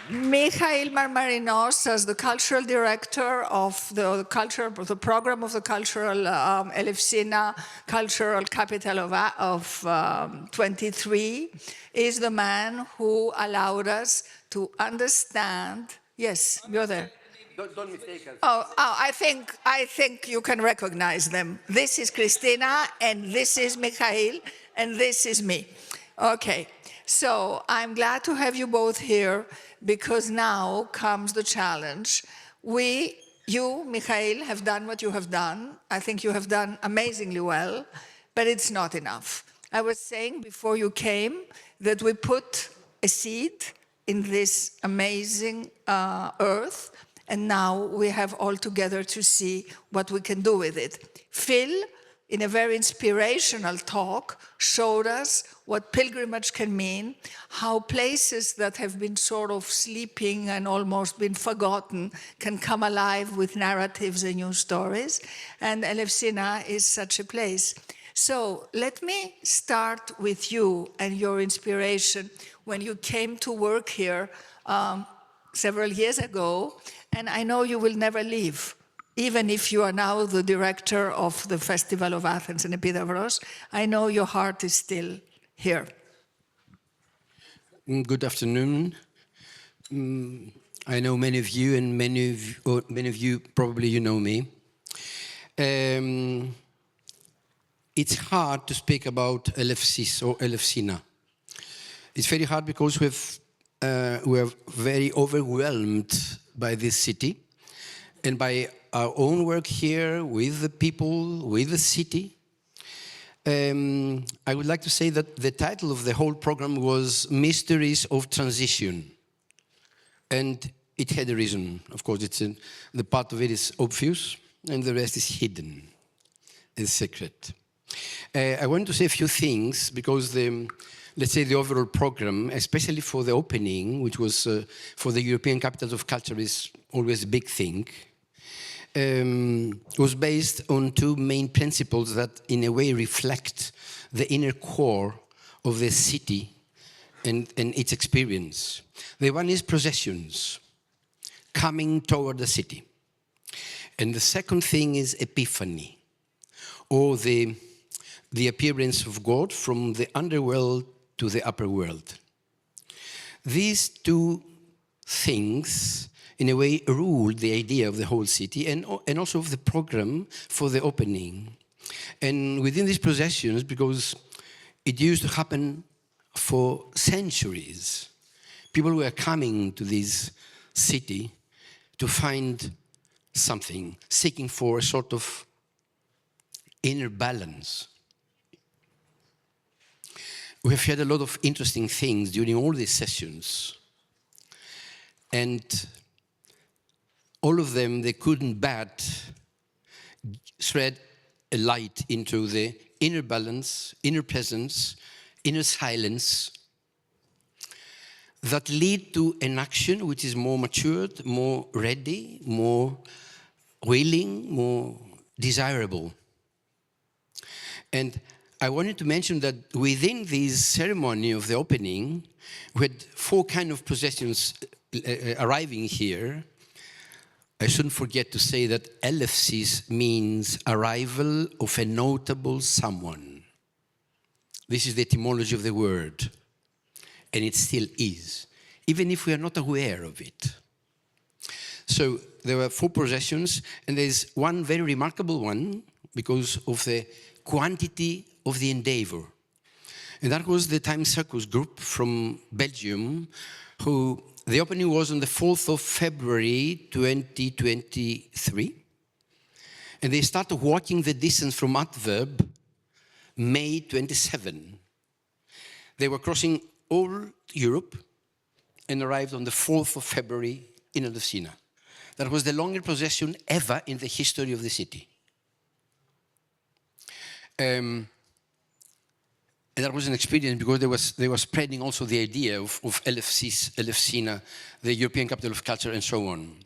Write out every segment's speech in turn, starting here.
Michail Marmarinos, as the cultural director of the program of the cultural Elefsina cultural capital of 23, is the man who allowed us to understand. Yes, you're there. Don't mistake us. I think you can recognize them. This is Christina, and this is Michail, and this is me. Okay, so I'm glad to have you both here, because now comes the challenge. You, Michail, have done what you have done. I think you have done amazingly well, but it's not enough. I was saying before you came that we put a seed in this amazing earth, and now we have all together to see what we can do with it. Phil, in a very inspirational talk, showed us what pilgrimage can mean, how places that have been sort of sleeping and almost been forgotten can come alive with narratives and new stories, and Elefsina is such a place. So let me start with you and your inspiration when you came to work here several years ago, and I know you will never leave. Even if you are now the director of the Festival of Athens and Epidavros, I know your heart is still here. Good afternoon. I know many of you, and many of you probably you know me. It's hard to speak about Eleusis or Elefsina. It's very hard because we are very overwhelmed by this city and by our own work here with the people, with the city. I would like to say that the title of the whole program was Mysteries of Transition. And it had a reason. Of course, the part of it is obvious, and the rest is hidden, is secret. I want to say a few things, because let's say the overall program, especially for the opening, which was for the European Capitals of Culture, is always a big thing, was based on two main principles that in a way reflect the inner core of the city and its experience. The one is processions, coming toward the city. And the second thing is epiphany, or the appearance of God from the underworld to the upper world. These two things, in a way, ruled the idea of the whole city and also of the program for the opening. And within these processions, because it used to happen for centuries, people were coming to this city to find something, seeking for a sort of inner balance. We have had a lot of interesting things during all these sessions. And all of them, they couldn't but thread a light into the inner balance, inner presence, inner silence that lead to an action which is more matured, more ready, more willing, more desirable. And I wanted to mention that within this ceremony of the opening, we had 4 kinds of processions arriving here. I shouldn't forget to say that Eleusis means arrival of a notable someone. This is the etymology of the word, and it still is, even if we are not aware of it. So there were 4 processions, and there's one very remarkable one because of the quantity of the endeavor. And that was the Time Circus group from Belgium, who the opening was on the 4th of February 2023. And they started walking the distance from Antwerp May 27. They were crossing all Europe and arrived on the 4th of February in Elefsina. That was the longest procession ever in the history of the city. And that was an experience because they were spreading also the idea of Eleusis, Elefsina, the European Capital of Culture, and so on.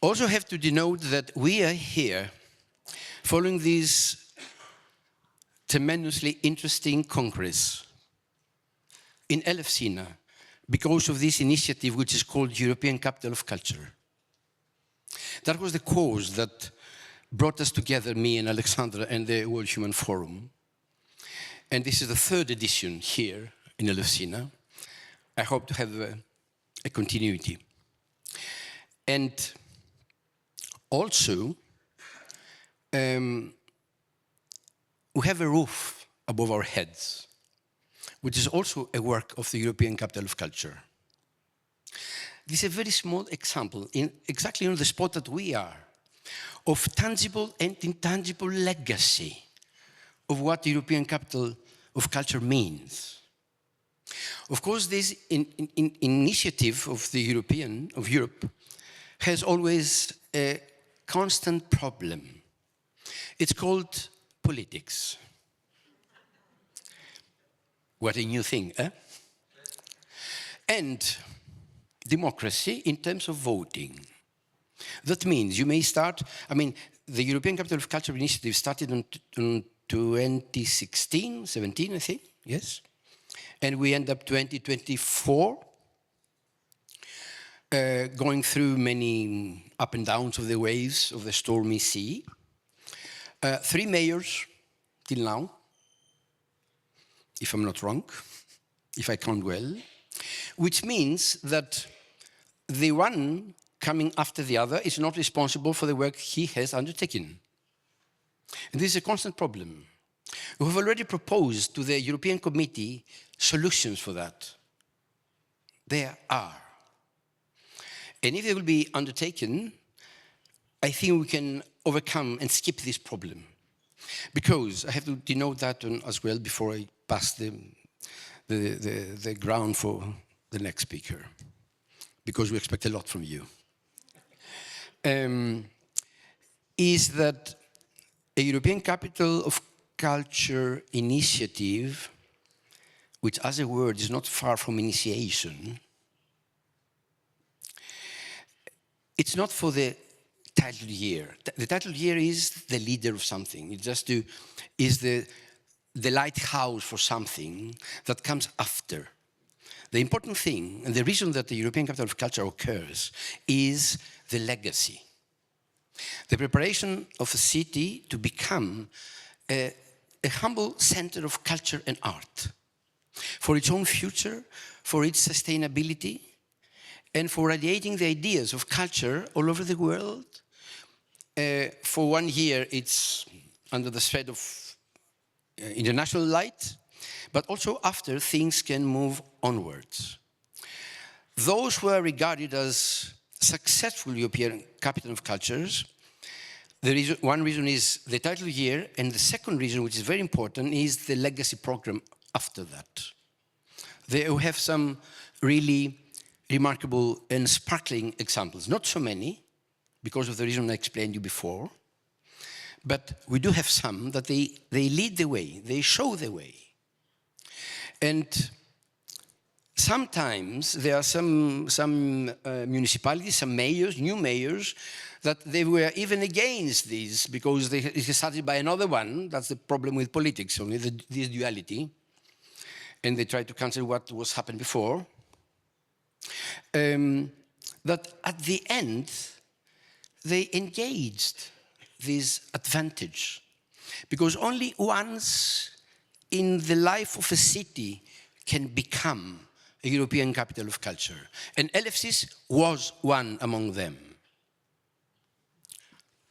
Also have to denote that we are here following this tremendously interesting congress in Elefsina, because of this initiative which is called European Capital of Culture. That was the cause that brought us together, me and Alexandra and the World Human Forum. And this is the third edition here in Elefsina. I hope to have a continuity. And also, we have a roof above our heads, which is also a work of the European Capital of Culture. This is a very small example, exactly on the spot that we are, of tangible and intangible legacy of what the European Capital of Culture means. Of course, this initiative of Europe has always a constant problem. It's called politics. What a new thing, eh? And democracy in terms of voting. That means you may start, the European Capital of Culture initiative started in 2016, 17, I think, yes? And we end up 2024, going through many up and downs of the waves of the stormy sea. 3 mayors till now, if I'm not wrong, if I count well, which means that the one coming after the other is not responsible for the work he has undertaken. And this is a constant problem. We have already proposed to the European Committee solutions for that. There are. And if they will be undertaken, I think we can overcome and skip this problem. Because I have to denote that as well before I pass the ground for the next speaker. Because we expect a lot from you. Is that a European Capital of Culture initiative, which as a word is not far from initiation, it's not for the title year. The title year is the leader of something. It's just is the lighthouse for something that comes after. The important thing, and the reason that the European Capital of Culture occurs, is the legacy. The preparation of a city to become a humble center of culture and art for its own future, for its sustainability, and for radiating the ideas of culture all over the world. For 1 year, it's under the thread of international light, but also after things can move onwards. Those who are regarded as successful European Capital of Cultures, one reason is the title year, and the second reason, which is very important, is the legacy program after that. They have some really remarkable and sparkling examples. Not so many, because of the reason I explained you before, but we do have some that they lead the way, they show the way. And sometimes there are some municipalities, some mayors, new mayors, that they were even against this because it is started by another one. That's the problem with politics, only this duality. And they try to cancel what was happened before. That at the end, they engaged this advantage. Because only once in the life of a city can become a European Capital of Culture. And Eleusis was one among them.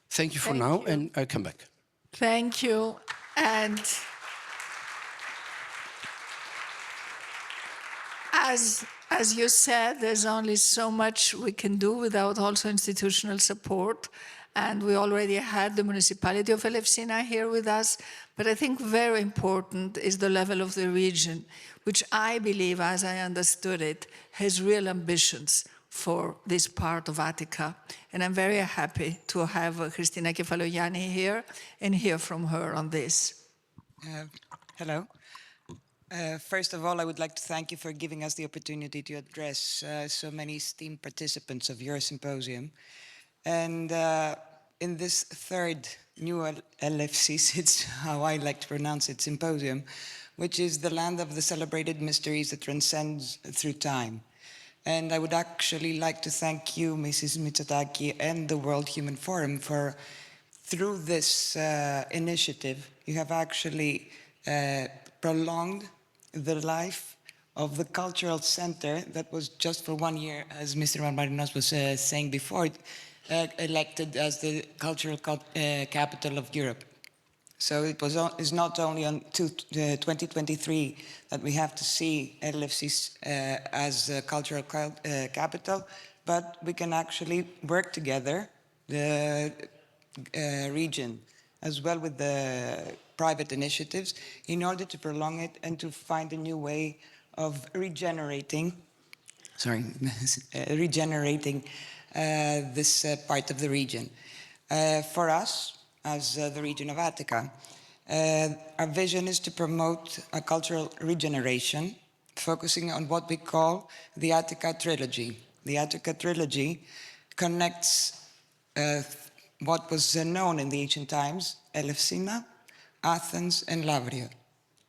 Thank you for now, and I'll come back. Thank you. And as you said, there's only so much we can do without also institutional support. And we already had the municipality of Elefsina here with us. But I think very important is the level of the region, which I believe, as I understood it, has real ambitions for this part of Attica. And I'm very happy to have Christina Kefalogianni here and hear from her on this. Hello. First of all, I would like to thank you for giving us the opportunity to address so many esteemed participants of your symposium. And in this third new Eleusis, it's how I like to pronounce it, symposium, which is the land of the celebrated mysteries that transcends through time. And I would actually like to thank you, Mrs. Mitsotaki, and the World Human Forum for, through this initiative, you have actually prolonged the life of the cultural center that was just for 1 year, as Mr. Marmarinos was saying before, elected as the cultural capital of Europe. So it's not only on 2023 that we have to see Eleusis as a cultural capital, but we can actually work together, the region, as well with the private initiatives, in order to prolong it and to find a new way of regenerating this part of the region. For us, as the region of Attica, our vision is to promote a cultural regeneration, focusing on what we call the Attica trilogy. The Attica trilogy connects what was known in the ancient times, Elefsina, Athens, and Lavrio.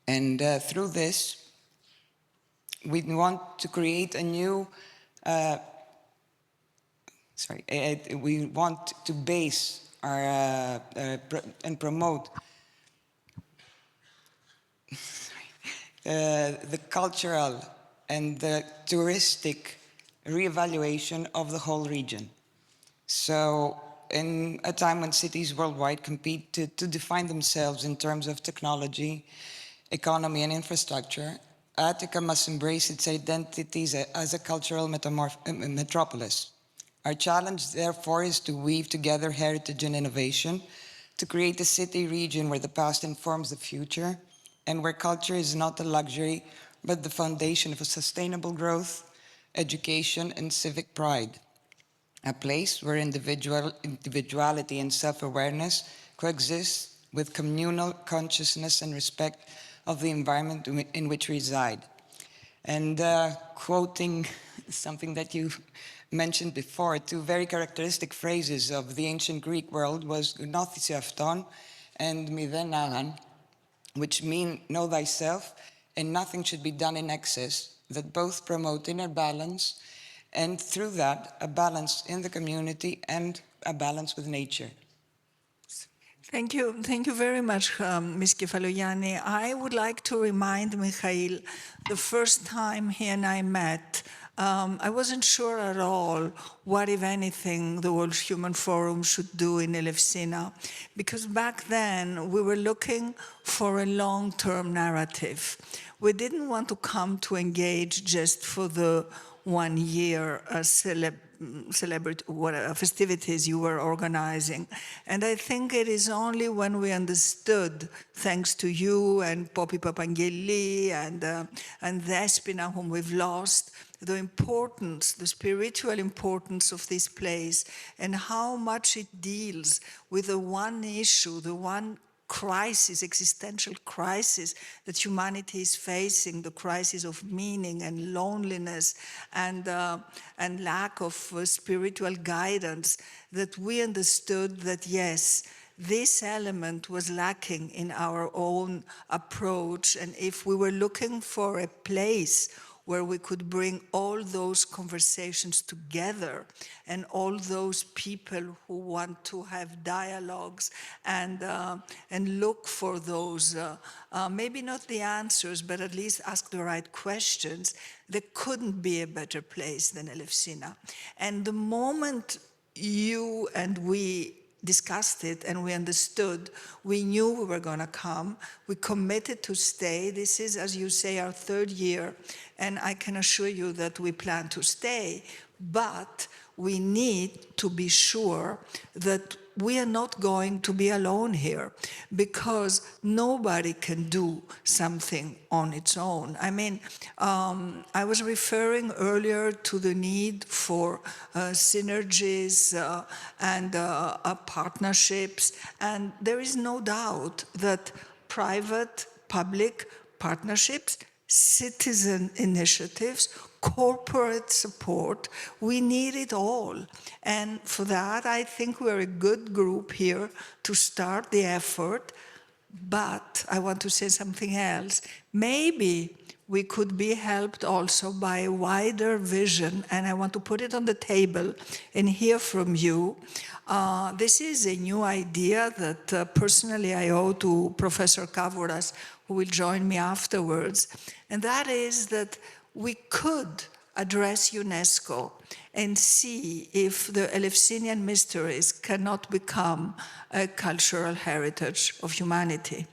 And through this, we want to create a new, we want to base our, and promote the cultural and the touristic reevaluation of the whole region. So in a time when cities worldwide compete to define themselves in terms of technology, economy, and infrastructure, Attica must embrace its identities as a cultural metropolis. Our challenge, therefore, is to weave together heritage and innovation to create a city region where the past informs the future and where culture is not a luxury, but the foundation of a sustainable growth, education, and civic pride. A place where individuality and self-awareness coexist with communal consciousness and respect of the environment in which we reside. And quoting something that you mentioned before, two very characteristic phrases of the ancient Greek world was gnothise avton and miden agan, which mean know thyself and nothing should be done in excess, that both promote inner balance and through that a balance in the community and a balance with nature. Thank you very much, Ms. Kefalogianni. I would like to remind Michail, the first time he and I met, I wasn't sure at all what, if anything, the World Human Forum should do in Elefsina, because back then we were looking for a long-term narrative. We didn't want to come to engage just for the 1 year festivities you were organizing. And I think it is only when we understood, thanks to you and Poppy Papangeli and Despina, whom we've lost, the importance, the spiritual importance of this place and how much it deals with the one issue, the one crisis, existential crisis that humanity is facing, the crisis of meaning and loneliness and lack of spiritual guidance, that we understood that yes, this element was lacking in our own approach. And if we were looking for a place where we could bring all those conversations together and all those people who want to have dialogues and look for those, maybe not the answers, but at least ask the right questions, there couldn't be a better place than Elefsina. And the moment you and we discussed it and we understood, we knew we were going to come, we committed to stay. This is, as you say, our 3rd year, and I can assure you that we plan to stay, but we need to be sure that we are not going to be alone here, because nobody can do something on its own. I mean, I was referring earlier to the need for synergies and partnerships, and there is no doubt that private, public partnerships, citizen initiatives, corporate support, we need it all. And for that, I think we're a good group here to start the effort. But I want to say something else. Maybe we could be helped also by a wider vision, and I want to put it on the table and hear from you. This is a new idea that personally I owe to Professor Kavouras, who will join me afterwards, and that is that we could address UNESCO and see if the Eleusinian Mysteries cannot become a cultural heritage of humanity.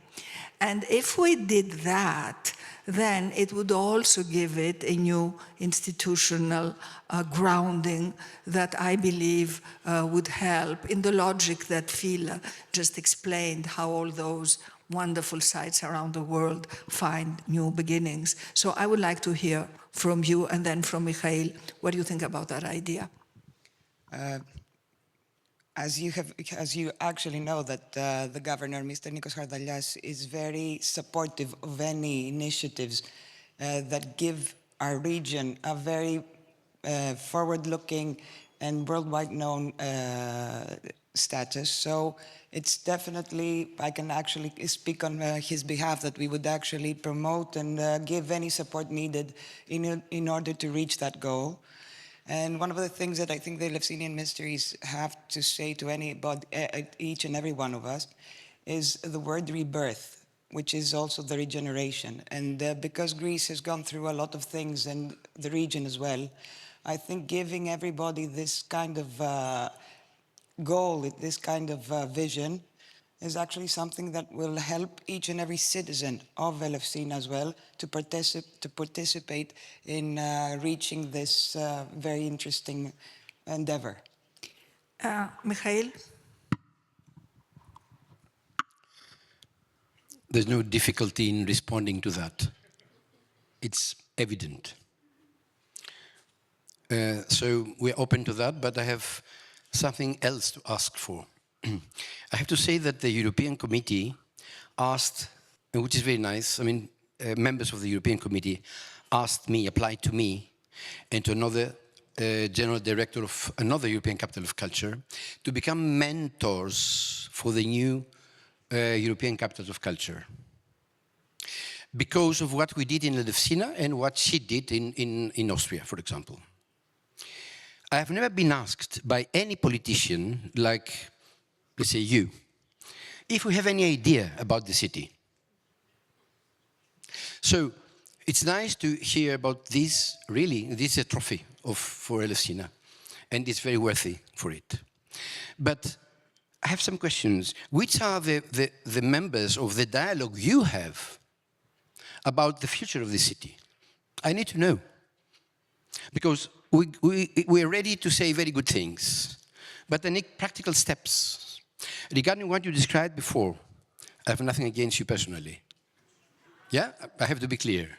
And if we did that, then it would also give it a new institutional grounding that I believe would help in the logic that Phil just explained, how all those wonderful sites around the world find new beginnings. So I would like to hear from you and then from Michail, what do you think about that idea? As you actually know, that the governor, Mr. Nikos Hardalias, is very supportive of any initiatives that give our region a very forward-looking and worldwide known status. So it's definitely, I can actually speak on his behalf, that we would actually promote and give any support needed in order to reach that goal. And one of the things that I think the Eleusinian Mysteries have to say to anybody, each and every one of us, is the word rebirth, which is also the regeneration. And because Greece has gone through a lot of things, and the region as well, I think giving everybody this kind of goal, this kind of vision, is actually something that will help each and every citizen of Elefsina as well to participate in reaching this very interesting endeavor. Michail? There's no difficulty in responding to that. It's evident. So we're open to that, but I have something else to ask for. I have to say that the European Committee asked, which is very nice, I mean, members of the European Committee asked me, applied to me, and to another general director of another European Capital of Culture, to become mentors for the new European Capital of Culture. Because of what we did in Elefsina and what she did in Austria, for example. I have never been asked by any politician, like, let's say you, if we have any idea about the city. So it's nice to hear about this, really, this is a trophy for Elefsina, and it's very worthy for it. But I have some questions. Which are the members of the dialogue you have about the future of the city? I need to know. Because we're ready to say very good things, but I need practical steps. Regarding what you described before, I have nothing against you personally. Yeah, I have to be clear.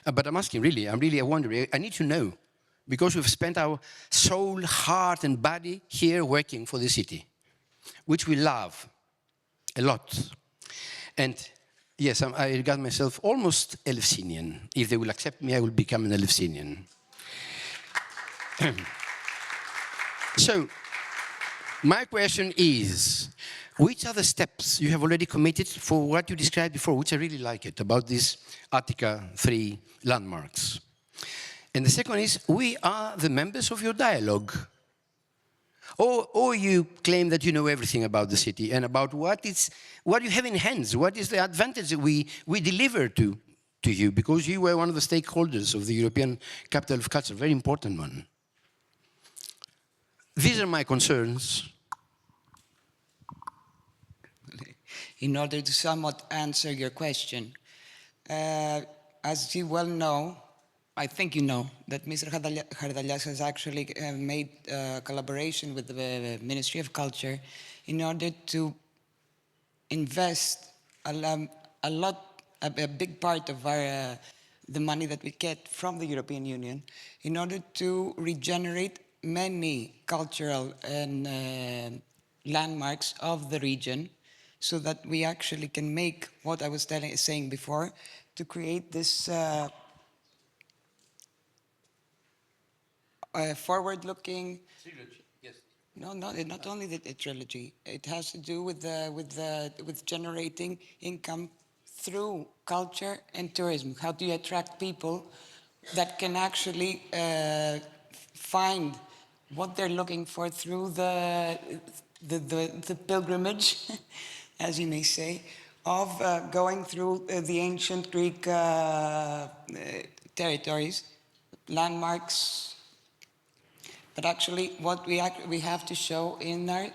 But I'm asking, really, I'm wondering, I need to know, because we've spent our soul, heart, and body here working for the city, which we love a lot. And yes, I regard myself almost Eleusinian. If they will accept me, I will become an Eleusinian. So, my question is, which are the steps you have already committed for what you described before, which I really like it, about these Attica 3 landmarks? And the second is, we are the members of your dialogue. Or you claim that you know everything about the city and about what you have in hands, what is the advantage that we deliver to you, because you were one of the stakeholders of the European Capital of Culture, a very important one. These are my concerns. In order to somewhat answer your question, as you well know, I think you know, that Mr. Hardalias has actually made a collaboration with the Ministry of Culture in order to invest a big part of the money that we get from the European Union in order to regenerate many cultural and landmarks of the region, so that we actually can make what I was saying before, to create this forward-looking Trilogy, yes. No, not only the trilogy. It has to do with generating income through culture and tourism? How do you attract people that can actually find what they're looking for through the pilgrimage, as you may say, of going through the ancient Greek territories, landmarks, but actually what we have to show in our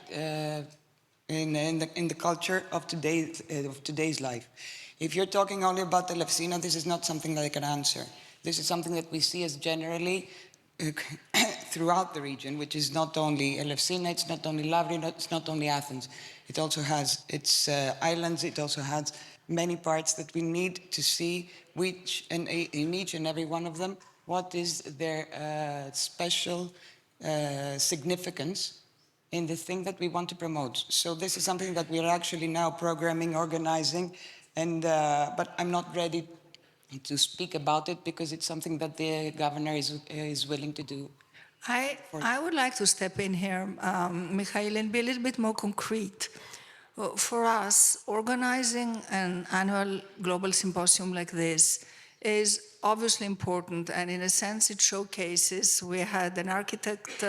in the culture of today's life. If you're talking only about Elefsina, this is not something that I can answer. This is something that we see as generally throughout the region, which is not only Elefsina, it's not only Lavrio, it's not only Athens. It also has its islands, it also has many parts that we need to see which, in each and every one of them, what is their special significance in the thing that we want to promote. So this is something that we are actually now programming, organizing, and but I'm not ready to speak about it because it's something that the governor is willing to do. I would like to step in here, Michail, and be a little bit more concrete. For us, organizing an annual global symposium like this is obviously important, and in a sense it showcases. We had an architect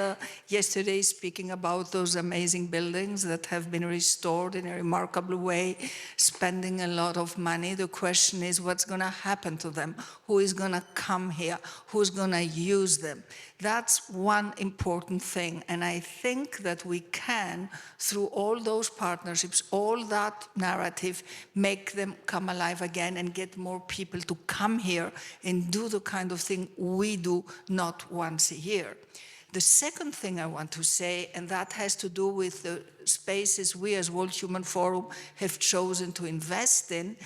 yesterday speaking about those amazing buildings that have been restored in a remarkable way, spending a lot of money. The question is, what's going to happen to them? Who is going to come here? Who's going to use them? That's one important thing, and I think that we can, through all those partnerships, all that narrative, make them come alive again and get more people to come here and do the kind of thing we do not once a year. The second thing I want to say, and that has to do with the spaces we as World Human Forum have chosen to invest in,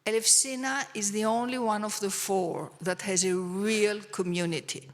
Elefsina is the only one of the four that has a real community.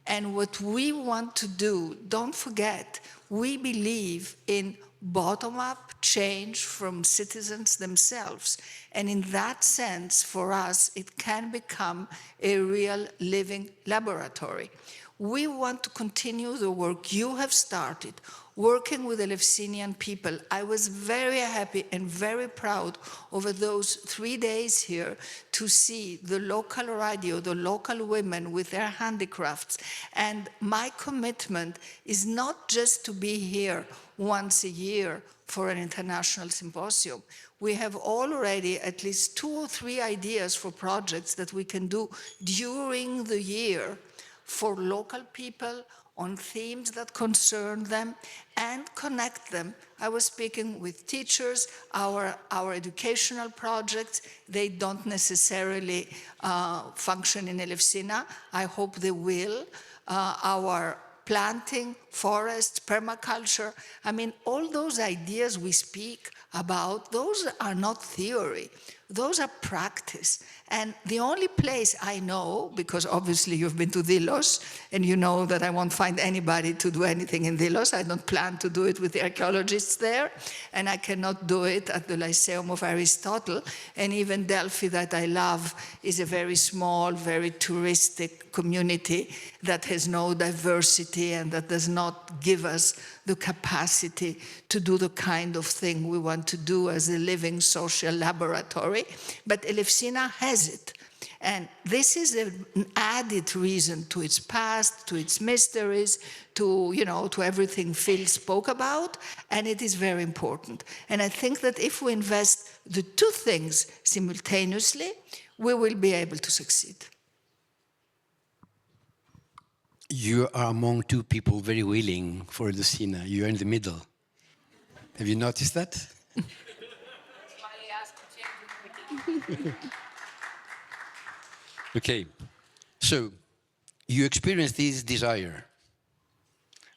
And what we want to do, don't forget, we believe in bottom-up change from citizens themselves. And in that sense, for us, it can become a real living laboratory. We want to continue the work you have started, working with Eleusinian people. I was very happy and very proud over those 3 days here to see the local radio, the local women with their handicrafts. And my commitment is not just to be here once a year for an international symposium. We have already at least 2 or 3 ideas for projects that we can do during the year for local people on themes that concern them and connect them. I was speaking with teachers, our educational projects, they don't necessarily function in Elefsina. I hope they will. Our planting, forests, permaculture, I mean, all those ideas we speak about, those are not theory. Those are practice. And the only place I know, because obviously you've been to Delos, and you know that I won't find anybody to do anything in Delos. I don't plan to do it with the archaeologists there, and I cannot do it at the Lyceum of Aristotle. And even Delphi, that I love, is a very small, very touristic community that has no diversity and that does not give us the capacity to do the kind of thing we want to do as a living social laboratory. But Elefsina has it. And this is an added reason to its past, to its mysteries, to, to everything Phil spoke about, and it is very important. And I think that if we invest the 2 things simultaneously, we will be able to succeed. You are among 2 people very willing for Elefsina. You are in the middle. Have you noticed that? Okay, so you experience this desire.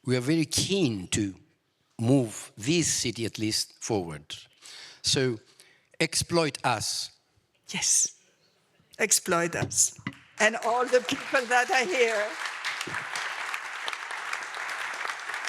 We are very keen to move this city at least forward. So exploit us. Yes, exploit us. And all the people that are here.